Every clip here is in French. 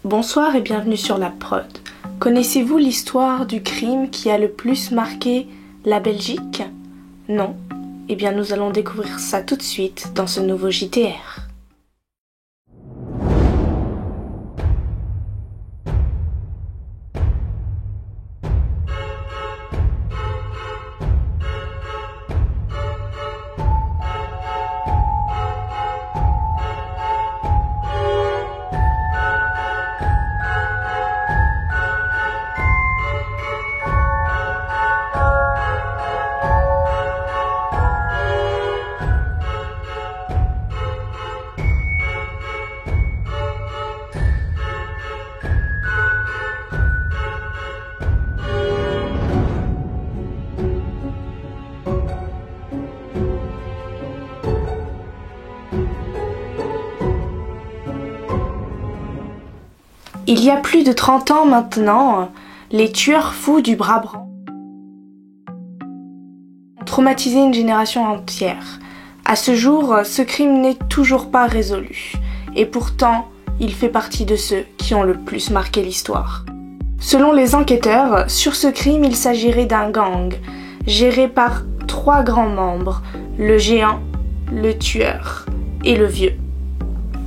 Bonsoir et bienvenue sur la prod. Connaissez-vous l'histoire du crime qui a le plus marqué la Belgique? Non? Eh bien nous allons découvrir ça tout de suite dans ce nouveau JTR. Il y a plus de 30 ans maintenant, les tueurs fous du Brabant ont traumatisé une génération entière. À ce jour, ce crime n'est toujours pas résolu. Et pourtant, il fait partie de ceux qui ont le plus marqué l'histoire. Selon les enquêteurs, sur ce crime, il s'agirait d'un gang, géré par 3 grands membres, le géant, le tueur et le vieux.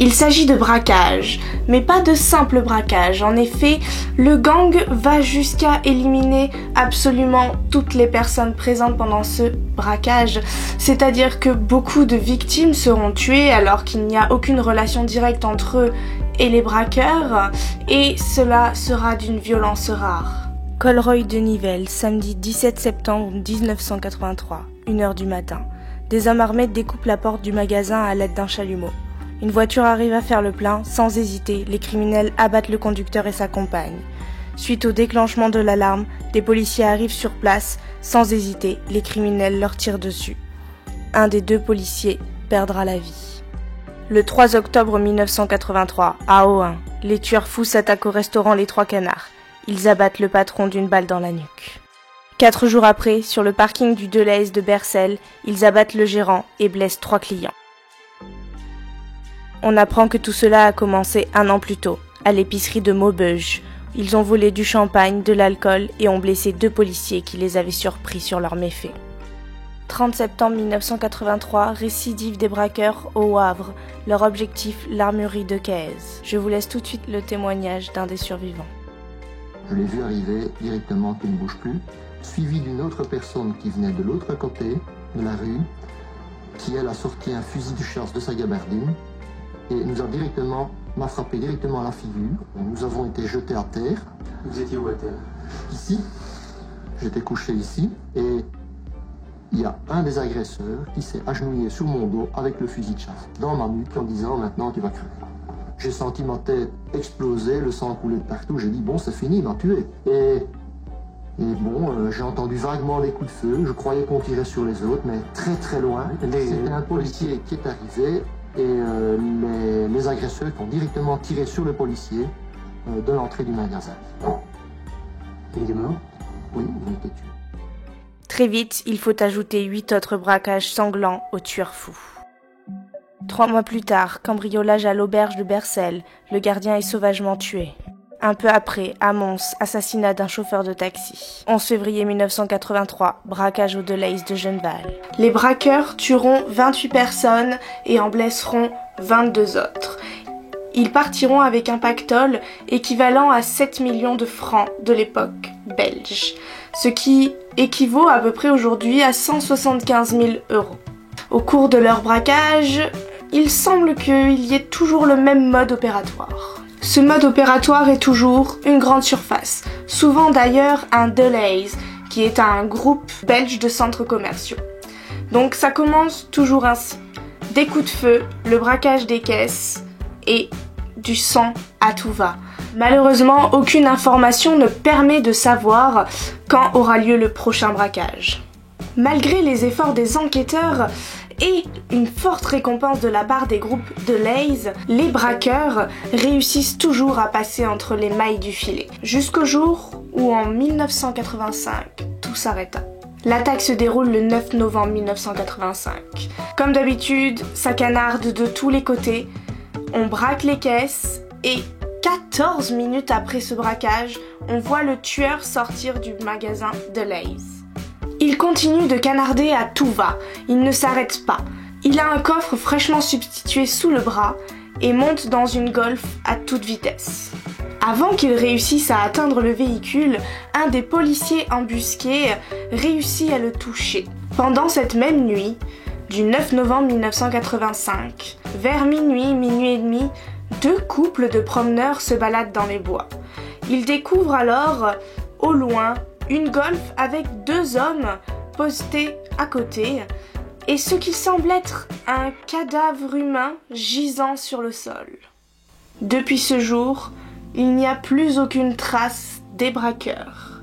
Il s'agit de braquage, mais pas de simple braquage. En effet, le gang va jusqu'à éliminer absolument toutes les personnes présentes pendant ce braquage. C'est-à-dire que beaucoup de victimes seront tuées alors qu'il n'y a aucune relation directe entre eux et les braqueurs, et cela sera d'une violence rare. Colroy de Nivelles, samedi 17 septembre 1983, 1h du matin. Des hommes armés découpent la porte du magasin à l'aide d'un chalumeau. Une voiture arrive à faire le plein, sans hésiter, les criminels abattent le conducteur et sa compagne. Suite au déclenchement de l'alarme, des policiers arrivent sur place, sans hésiter, les criminels leur tirent dessus. Un des 2 policiers perdra la vie. Le 3 octobre 1983, à Ohain, les tueurs fous s'attaquent au restaurant Les Trois Canards. Ils abattent le patron d'une balle dans la nuque. 4 jours après, sur le parking du Delhaize de Bercel, ils abattent le gérant et blessent 3 clients. On apprend que tout cela a commencé 1 an plus tôt, à l'épicerie de Maubeuge. Ils ont volé du champagne, de l'alcool et ont blessé 2 policiers qui les avaient surpris sur leurs méfaits. 30 septembre 1983, récidive des braqueurs au Havre. Leur objectif, l'armurerie de Caèze. Je vous laisse tout de suite le témoignage d'un des survivants. Je l'ai vu arriver directement qu'il ne bouge plus, suivi d'une autre personne qui venait de l'autre côté de la rue, qui elle a sorti un fusil de chasse de sa gabardine et m'a frappé directement à la figure. Nous avons été jetés à terre. Vous étiez où à terre? Ici. J'étais couché ici et il y a un des agresseurs qui s'est agenouillé sur mon dos avec le fusil de chasse dans ma nuque en disant « maintenant tu vas crever ». J'ai senti ma tête exploser, le sang couler de partout. J'ai dit « bon, c'est fini, il m'a tué ». Et bon, j'ai entendu vaguement des coups de feu. Je croyais qu'on tirait sur les autres, mais très très loin. C'était un policier qui est arrivé et les agresseurs ont directement tiré sur le policier de l'entrée du magasin. Il est mort? Oui, il a été tué. Très vite, il faut ajouter 8 autres braquages sanglants aux tueurs fous. 3 mois plus tard, cambriolage à l'auberge de Bercel, le gardien est sauvagement tué. Un peu après, à Mons, assassinat d'un chauffeur de taxi. 11 février 1983, braquage au Delhaize de Genneval. Les braqueurs tueront 28 personnes et en blesseront 22 autres. Ils partiront avec un pactole équivalent à 7 millions de francs de l'époque belge, ce qui équivaut à peu près aujourd'hui à 175 000 €. Au cours de leur braquage, il semble qu'il y ait toujours le même mode opératoire. Ce mode opératoire est toujours une grande surface, souvent d'ailleurs un Delhaize, qui est un groupe belge de centres commerciaux. Donc ça commence toujours ainsi. Des coups de feu, le braquage des caisses et du sang à tout va. Malheureusement, aucune information ne permet de savoir quand aura lieu le prochain braquage. Malgré les efforts des enquêteurs et une forte récompense de la part des groupes Delhaize, les braqueurs réussissent toujours à passer entre les mailles du filet. Jusqu'au jour où en 1985, tout s'arrêta. L'attaque se déroule le 9 novembre 1985. Comme d'habitude, ça canarde de tous les côtés. On braque les caisses et 14 minutes après ce braquage, on voit le tueur sortir du magasin de Lay's. Il continue de canarder à tout va, il ne s'arrête pas. Il a un coffre fraîchement substitué sous le bras et monte dans une Golf à toute vitesse. Avant qu'il réussisse à atteindre le véhicule, un des policiers embusqués réussit à le toucher. Pendant cette même nuit, du 9 novembre 1985, vers minuit et demi, 2 couples de promeneurs se baladent dans les bois. Ils découvrent alors, au loin, une Golf avec 2 hommes postés à côté et ce qui semble être un cadavre humain gisant sur le sol. Depuis ce jour, il n'y a plus aucune trace des braqueurs.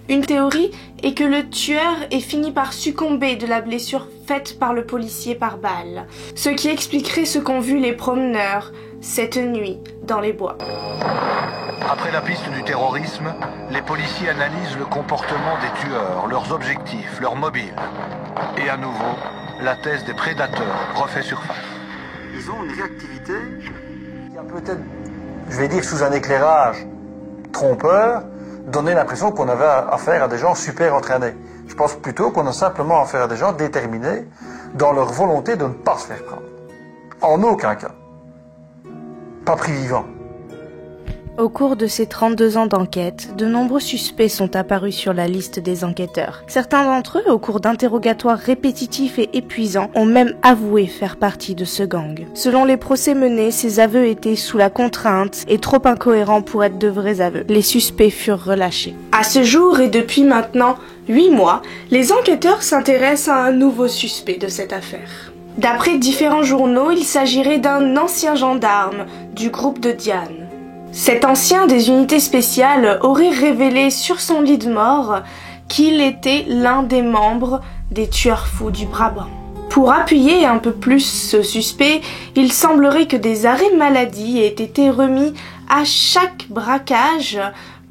Une théorie est que le tueur ait fini par succomber de la blessure faite par le policier par balle, ce qui expliquerait ce qu'ont vu les promeneurs cette nuit dans les bois. Après la piste du terrorisme, les policiers analysent le comportement des tueurs, leurs objectifs, leurs mobiles. Et à nouveau, la thèse des prédateurs refait surface. Ils ont une réactivité qui a peut-être, je vais dire sous un éclairage trompeur, donné l'impression qu'on avait affaire à des gens super entraînés. Je pense plutôt qu'on a simplement affaire à des gens déterminés dans leur volonté de ne pas se faire prendre. En aucun cas. Pas pris vivant. Au cours de ces 32 ans d'enquête, de nombreux suspects sont apparus sur la liste des enquêteurs. Certains d'entre eux, au cours d'interrogatoires répétitifs et épuisants, ont même avoué faire partie de ce gang. Selon les procès menés, ces aveux étaient sous la contrainte et trop incohérents pour être de vrais aveux. Les suspects furent relâchés. À ce jour et depuis maintenant 8 mois, les enquêteurs s'intéressent à un nouveau suspect de cette affaire. D'après différents journaux, il s'agirait d'un ancien gendarme du groupe de Diane. Cet ancien des unités spéciales aurait révélé sur son lit de mort qu'il était l'un des membres des tueurs fous du Brabant. Pour appuyer un peu plus ce suspect, il semblerait que des arrêts maladie aient été remis à chaque braquage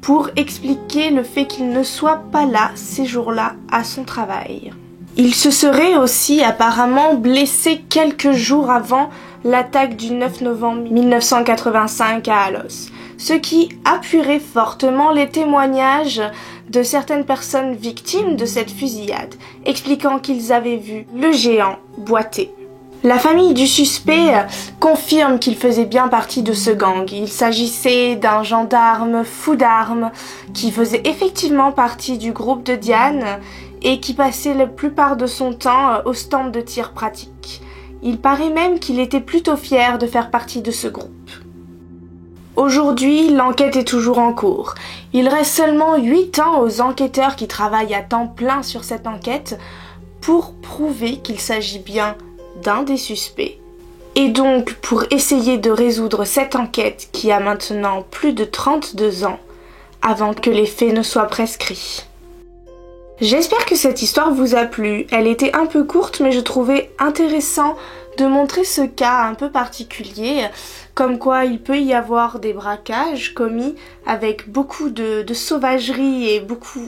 pour expliquer le fait qu'il ne soit pas là ces jours-là à son travail. Il se serait aussi apparemment blessé quelques jours avant l'attaque du 9 novembre 1985 à Alos, ce qui appuierait fortement les témoignages de certaines personnes victimes de cette fusillade, expliquant qu'ils avaient vu le géant boiter. La famille du suspect confirme qu'il faisait bien partie de ce gang. Il s'agissait d'un gendarme fou d'armes qui faisait effectivement partie du groupe de Diane et qui passait la plupart de son temps au stand de tir pratique. Il paraît même qu'il était plutôt fier de faire partie de ce groupe. Aujourd'hui, l'enquête est toujours en cours. Il reste seulement 8 ans aux enquêteurs qui travaillent à temps plein sur cette enquête pour prouver qu'il s'agit bien d'un des suspects. Et donc, pour essayer de résoudre cette enquête qui a maintenant plus de 32 ans avant que les faits ne soient prescrits. J'espère que cette histoire vous a plu. Elle était un peu courte, mais je trouvais intéressant de montrer ce cas un peu particulier, comme quoi il peut y avoir des braquages commis avec beaucoup de sauvagerie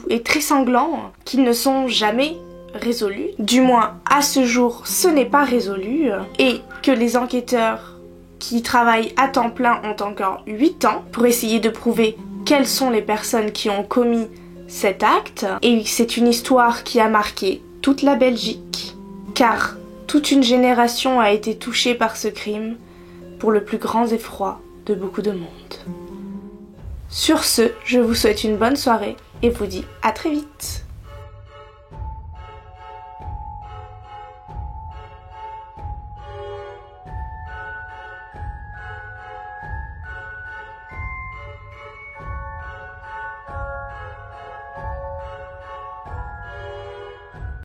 et très sanglants qui ne sont jamais résolus. Du moins, à ce jour, ce n'est pas résolu et que les enquêteurs qui travaillent à temps plein ont encore 8 ans pour essayer de prouver quelles sont les personnes qui ont commis cet acte, et c'est une histoire qui a marqué toute la Belgique, car toute une génération a été touchée par ce crime, pour le plus grand effroi de beaucoup de monde. Sur ce, je vous souhaite une bonne soirée et vous dis à très vite.